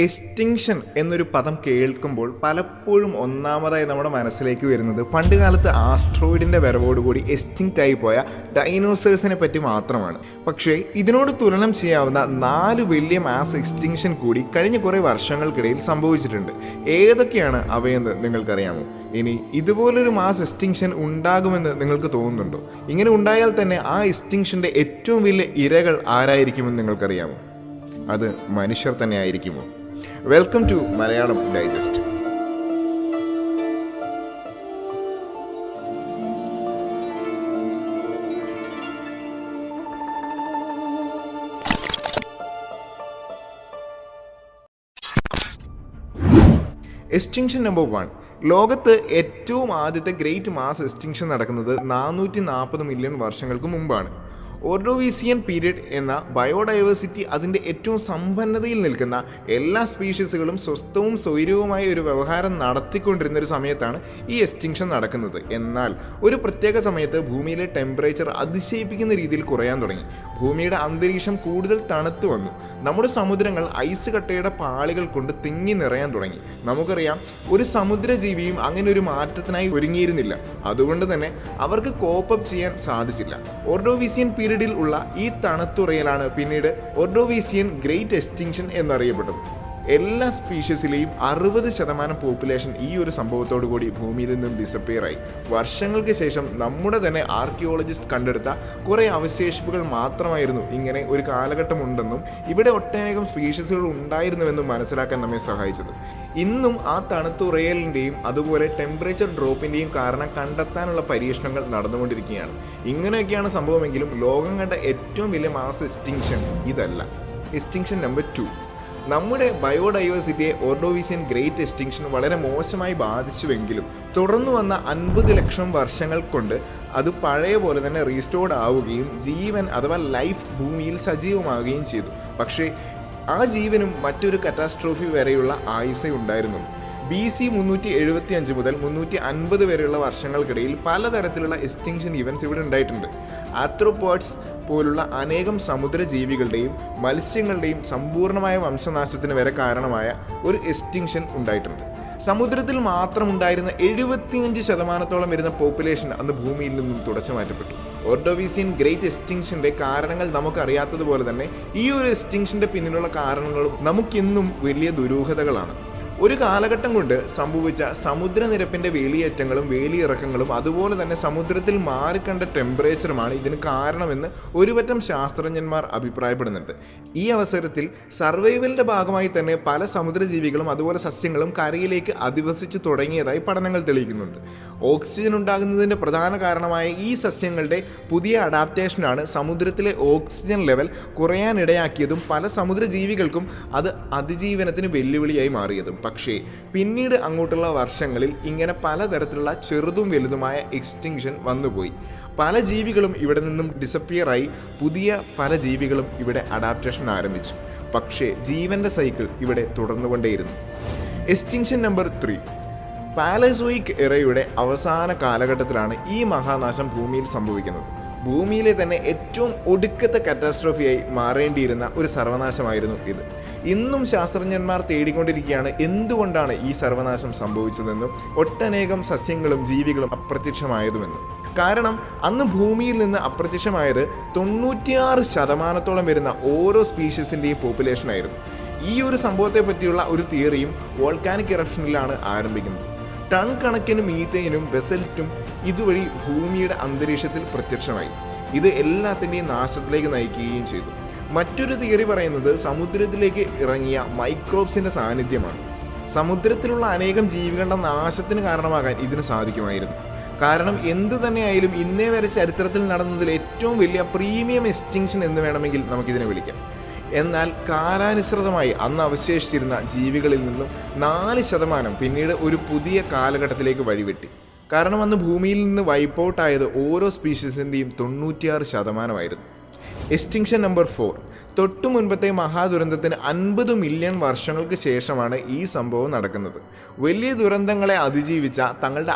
Extinction എന്നൊരു പദം കേൾക്കുമ്പോൾ പലപ്പോഴും ഒന്നാമതായി നമ്മുടെ മനസ്സിലേക്ക് വരുന്നത് പണ്ട് കാലത്ത് ആസ്ട്രോയിഡിൻ്റെ വരവോടുകൂടി എക്സ്റ്റിങ്ക്റ്റ് ആയി പോയ ഡൈനോസേഴ്സിനെ പറ്റി മാത്രമാണ്. പക്ഷേ ഇതിനോട് തുലനം ചെയ്യാവുന്ന 4 വലിയ മാസ് എക്സ്റ്റിങ്ഷൻ കൂടി കഴിഞ്ഞ കുറേ വർഷങ്ങൾക്കിടയിൽ സംഭവിച്ചിട്ടുണ്ട്. ഏതൊക്കെയാണ് അവയെന്ന് നിങ്ങൾക്കറിയാമോ? ഇനി ഇതുപോലൊരു മാസ് എക്സ്റ്റിങ്ഷൻ ഉണ്ടാകുമെന്ന് നിങ്ങൾക്ക് തോന്നുന്നുണ്ടോ? ഇങ്ങനെ ഉണ്ടായാൽ തന്നെ ആ എക്സ്റ്റിങ്ഷൻ്റെ ഏറ്റവും വലിയ ഇരകൾ ആരായിരിക്കുമെന്ന് നിങ്ങൾക്കറിയാമോ? അത് മനുഷ്യർ തന്നെ ആയിരിക്കുമോ? Welcome to Malayalam digest. Extinction number 1. ലോകത്ത് ഏറ്റവും ആദ്യത്തെ ഗ്രേറ്റ് മാസ് എക്സ്റ്റിങ്ഷൻ നടക്കുന്നത് 440 മില്യൺ വർഷങ്ങൾക്ക് മുമ്പാണ്. ഓർഡോവീസിയൻ പീരീഡ് എന്ന ബയോഡൈവേഴ്സിറ്റി അതിൻ്റെ ഏറ്റവും സമ്പന്നതയിൽ നിൽക്കുന്ന എല്ലാ സ്പീഷീസുകളും സ്വസ്ഥവും സ്വൈര്യവുമായ ഒരു വ്യവഹാരം നടത്തിക്കൊണ്ടിരുന്ന ഒരു സമയത്താണ് ഈ എക്സ്റ്റിങ്ഷൻ നടക്കുന്നത്. എന്നാൽ ഒരു പ്രത്യേക സമയത്ത് ഭൂമിയിലെ ടെമ്പറേച്ചർ അതിശയിപ്പിക്കുന്ന രീതിയിൽ കുറയാൻ തുടങ്ങി. ഭൂമിയുടെ അന്തരീക്ഷം കൂടുതൽ തണുത്തു വന്നു. നമ്മുടെ സമുദ്രങ്ങൾ ഐസ് കട്ടയുടെ പാളികൾ കൊണ്ട് തിങ്ങി നിറയാൻ തുടങ്ങി. നമുക്കറിയാം, ഒരു സമുദ്രജീവിയും അങ്ങനെ ഒരു മാറ്റത്തിനായി ഒരുങ്ങിയിരുന്നില്ല. അതുകൊണ്ട് തന്നെ അവർക്ക് കോപ്പപ്പ് ചെയ്യാൻ സാധിച്ചില്ല. ഓർഡോവീസിയൻ പീരീഡിൽ ഉള്ള ഈ തണുത്തുറയലാണ് പിന്നീട് ഓർഡോവീസിയൻ ഗ്രേറ്റ് എക്സ്റ്റിങ്ഷൻ എന്നറിയപ്പെട്ടത്. എല്ലാ സ്പീഷീസിലെയും 60% പോപ്പുലേഷൻ ഈ ഒരു സംഭവത്തോടു കൂടി ഭൂമിയിൽ നിന്നും ഡിസപ്പിയർ ആയി. വർഷങ്ങൾക്ക് ശേഷം നമ്മുടെ തന്നെ ആർക്കിയോളജിസ്റ്റ് കണ്ടെടുത്ത കുറേ അവശേഷിപ്പുകൾ മാത്രമായിരുന്നു ഇങ്ങനെ ഒരു കാലഘട്ടമുണ്ടെന്നും ഇവിടെ ഒട്ടനേകം സ്പീഷീസുകൾ ഉണ്ടായിരുന്നുവെന്നും മനസ്സിലാക്കാൻ നമ്മെ സഹായിച്ചത്. ഇന്നും ആ തണുത്തുറയലിൻ്റെയും അതുപോലെ ടെമ്പറേച്ചർ ഡ്രോപ്പിൻ്റെയും കാരണം കണ്ടെത്താനുള്ള പരീക്ഷണങ്ങൾ നടന്നുകൊണ്ടിരിക്കുകയാണ്. ഇങ്ങനെയൊക്കെയാണ് സംഭവമെങ്കിലും ലോകം കണ്ട ഏറ്റവും വലിയ മാസ് എക്സ്റ്റിങ്ഷൻ ഇതല്ല. Extinction number 2. നമ്മുടെ ബയോഡൈവേഴ്സിറ്റിയെ ഓർഡോവീസിയൻ ഗ്രേറ്റ് എക്സ്റ്റിങ്ഷൻ വളരെ മോശമായി ബാധിച്ചുവെങ്കിലും തുടർന്നു വന്ന 50 ലക്ഷം വർഷങ്ങൾ കൊണ്ട് അത് പഴയ പോലെ തന്നെ റീസ്റ്റോർഡ് ആവുകയും ജീവൻ അഥവാ ലൈഫ് ഭൂമിയിൽ സജീവമാവുകയും ചെയ്തു. പക്ഷേ ആ ജീവനും മറ്റൊരു കറ്റാസ്ട്രോഫി വരെയുള്ള ആയുസ്സേ ഉണ്ടായിരുന്നുള്ളൂ. BC 375 മുതൽ 350 വരെയുള്ള വർഷങ്ങൾക്കിടയിൽ പലതരത്തിലുള്ള എക്സ്റ്റിങ്ഷൻ ഇവൻറ്റ്സ് ഇവിടെ ഉണ്ടായിട്ടുണ്ട്. ആർത്രോപോഡ്സ് പോലുള്ള അനേകം സമുദ്രജീവികളുടെയും മത്സ്യങ്ങളുടെയും സമ്പൂർണ്ണമായ വംശനാശത്തിന് വരെ കാരണമായ ഒരു എക്സ്റ്റിങ്ഷൻ ഉണ്ടായിട്ടുണ്ട്. സമുദ്രത്തിൽ മാത്രം ഉണ്ടായിരുന്ന 75% വരുന്ന പോപ്പുലേഷൻ അന്ന് ഭൂമിയിൽ നിന്നും തുടച്ചു മാറ്റപ്പെട്ടു. ഓർഡോവീസിയൻ ഗ്രേറ്റ് എക്സ്റ്റിങ്ഷൻ്റെ കാരണങ്ങൾ നമുക്കറിയാത്തതുപോലെ തന്നെ ഈ ഒരു എക്സ്റ്റിങ്ഷൻ്റെ പിന്നിലുള്ള കാരണങ്ങളും നമുക്കിന്നും വലിയ ദുരൂഹതകളാണ്. ഒരു കാലഘട്ടം കൊണ്ട് സംഭവിച്ച സമുദ്രനിരപ്പിൻ്റെ വേലിയേറ്റങ്ങളും വേലിയിറക്കങ്ങളും അതുപോലെ തന്നെ സമുദ്രത്തിൽ മാറിക്കണ്ട ടെമ്പറേച്ചറുമാണ് ഇതിന് കാരണമെന്ന് ഒരുപറ്റം ശാസ്ത്രജ്ഞന്മാർ അഭിപ്രായപ്പെടുന്നുണ്ട്. ഈ അവസരത്തിൽ സർവൈവലിൻ്റെ ഭാഗമായി തന്നെ പല സമുദ്രജീവികളും അതുപോലെ സസ്യങ്ങളും കരയിലേക്ക് അധിവസിച്ച് തുടങ്ങിയതായി പഠനങ്ങൾ തെളിയിക്കുന്നുണ്ട്. ഓക്സിജൻ ഉണ്ടാകുന്നതിൻ്റെ പ്രധാന കാരണമായ ഈ സസ്യങ്ങളുടെ പുതിയ അഡാപ്റ്റേഷനാണ് സമുദ്രത്തിലെ ഓക്സിജൻ ലെവൽ കുറയാനിടയാക്കിയതും പല സമുദ്രജീവികൾക്കും അത് അതിജീവനത്തിന് വെല്ലുവിളിയായി മാറിയതും. പക്ഷേ പിന്നീട് അങ്ങോട്ടുള്ള വർഷങ്ങളിൽ ഇങ്ങനെ പലതരത്തിലുള്ള ചെറുതും വലുതുമായ എക്സ്റ്റിങ്ഷൻ വന്നുപോയി. പല ജീവികളും ഇവിടെ നിന്നും ഡിസപ്പിയറായി, പുതിയ പല ജീവികളും ഇവിടെ അഡാപ്റ്റേഷൻ ആരംഭിച്ചു. പക്ഷേ ജീവൻ്റെ സൈക്കിൾ ഇവിടെ തുടർന്നുകൊണ്ടേയിരുന്നു. Extinction number 3. പാലസോയിക് എറയുടെ അവസാന കാലഘട്ടത്തിലാണ് ഈ മഹാനാശം ഭൂമിയിൽ സംഭവിക്കുന്നത്. ഭൂമിയിലെ തന്നെ ഏറ്റവും ഒടുക്കത്തെ കാറ്റാസ്ട്രോഫിയായി മാറേണ്ടിയിരുന്ന ഒരു സർവനാശമായിരുന്നു ഇത്. ഇന്നും ശാസ്ത്രജ്ഞന്മാർ തേടിക്കൊണ്ടിരിക്കുകയാണ് എന്തുകൊണ്ടാണ് ഈ സർവനാശം സംഭവിച്ചതെന്നും ഒട്ടനേകം സസ്യങ്ങളും ജീവികളും അപ്രത്യക്ഷമായതുമെന്നും. കാരണം അന്ന് ഭൂമിയിൽ നിന്ന് അപ്രത്യക്ഷമായത് 96% വരുന്ന ഓരോ സ്പീഷീസിൻ്റെയും പോപ്പുലേഷനായിരുന്നു. ഈ ഒരു സംഭവത്തെ പറ്റിയുള്ള ഒരു തിയറിയും വോൾക്കാനിക് ഇറപ്ഷനിലാണ് ആരംഭിക്കുന്നത്. ടൺ കണക്കിന് മീഥേനും ബെസൽറ്റും ഇതുവഴി ഭൂമിയുടെ അന്തരീക്ഷത്തിൽ പ്രത്യക്ഷമായി. ഇത് എല്ലാത്തിൻ്റെയും നാശത്തിലേക്ക് നയിക്കുകയും ചെയ്തു. മറ്റൊരു തിയറി പറയുന്നത് സമുദ്രത്തിലേക്ക് ഇറങ്ങിയ മൈക്രോബ്സിൻ്റെ സാന്നിധ്യമാണ്. സമുദ്രത്തിലുള്ള അനേകം ജീവികളുടെ നാശത്തിന് കാരണമാകാൻ ഇതിന് സാധിക്കുമായിരുന്നു. കാരണം എന്തു തന്നെയായാലും ഇന്നേ വരെ ചരിത്രത്തിൽ നടന്നതിൽ ഏറ്റവും വലിയ പ്രീമിയം എക്സ്റ്റിങ്ഷൻ എന്ന് വേണമെങ്കിൽ നമുക്കിതിനെ വിളിക്കാം. എന്നാൽ കാലാനുസൃതമായി അന്ന് അവശേഷിച്ചിരുന്ന ജീവികളിൽ നിന്നും 4% പിന്നീട് ഒരു പുതിയ കാലഘട്ടത്തിലേക്ക് വഴിവെട്ടി. കാരണം അന്ന് ഭൂമിയിൽ നിന്ന് വൈപ്പ് ഔട്ട് ആയത് ഓരോ സ്പീഷീസിൻ്റെയും 96%. Extinction number 4. തൊട്ടു മുൻപത്തെ മഹാദുരന്തത്തിന് 50 മില്യൺ വർഷങ്ങൾക്ക് ശേഷമാണ് ഈ സംഭവം നടക്കുന്നത്. വലിയ ദുരന്തങ്ങളെ അതിജീവിച്ച തങ്ങളുടെ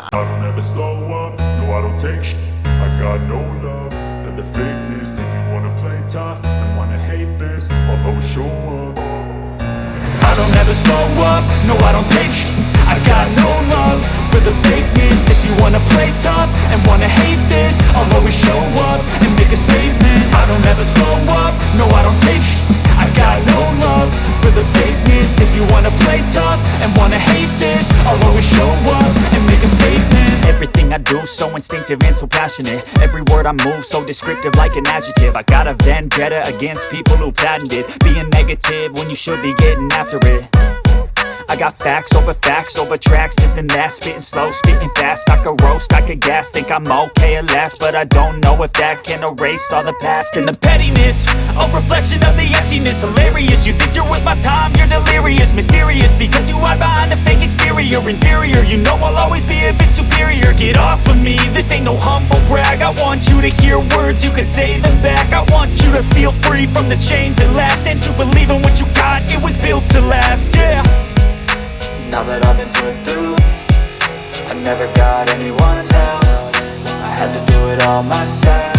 I don't ever slow up, no I don't take sh**. I got no love for the fakeness. If you wanna play tough and wanna hate this, I'll always show up and make a statement. I don't ever slow up, no I don't take sh**. I got no love for the fakeness. If you wanna play tough and wanna hate this, I'll always show up and make a statement. Everything I do so instinctive and so passionate. Every word I move so descriptive like an adjective. I got a vendetta against people who patented being negative when you should be getting after it. I got facts over tracks, this and that. Spitting slow, spitting fast. I could roast, I could gas. Think I'm okay at last, but I don't know if that can erase all the past. And the pettiness, a reflection of the emptiness. Hilarious, you think you're with my time, you're delirious. Mysterious, because you hide behind a fake exterior. Inferior, you know I'll always be a bit superior. Get off of me, this ain't no humble brag. I want you to hear words, you can say them back. I want you to feel free from the chains that last, and to believe in what you got, it was built to last, yeah. Now that I've been put through, I never got anyone's help. I had to do it all myself.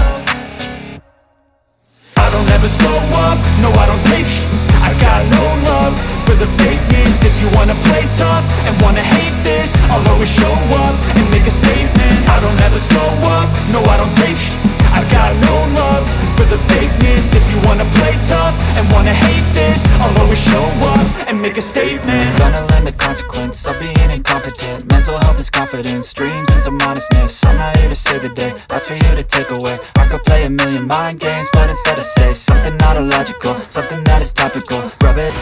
I don't ever slow up, no I don't take sh**. I got no love for the fakeness. If you wanna play tough and wanna hate this, I'll always show up and make a statement. I don't ever slow up, no I don't take sh**. I got no love for the fakeness. If you wanna play tough and wanna hate this, I'll always show up and make a statement. Gonna learn the consequence of being incompetent. Mental health is confidence, dreams and some honestness. I'm not here to save the day, that's for you to take away. I could play a million mind games, but instead I say something not illogical, something that is topical. Rub it